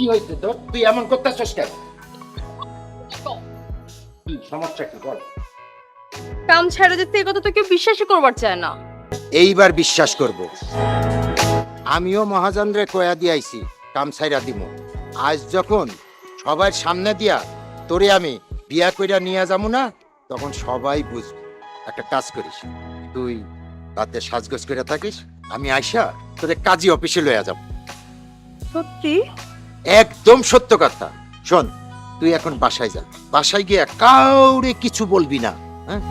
কি হয়েছে তোর? তুই এমন করতেছস কেন? কি সমস্যা কি বল? কাম ছেড়ে দিতে এই কথা তো কেউ বিশ্বাসই করবার চায় না। এইবার বিশ্বাস করব। আমিও মহাজনরে কয়া দিয়াইছি কাম ছাইরা দিমু। আজ যখন সবার সামনে দিয়া তোরে আমি বিয়া কইরা নিয়ে যাবো না, তখন সবাই বুঝবে। একটা কাজ করিস, তুই রাতে সাজগোজ করে থাকিস, আমি আইসা তোরে কাজী অফিসে লইয়া যাব। সত্যি? একদম সত্য কথা। শোন, তুই এখন বাসায় যা, বাসায় গিয়ে কাউরে কিছু বলবি না, হ্যাঁ?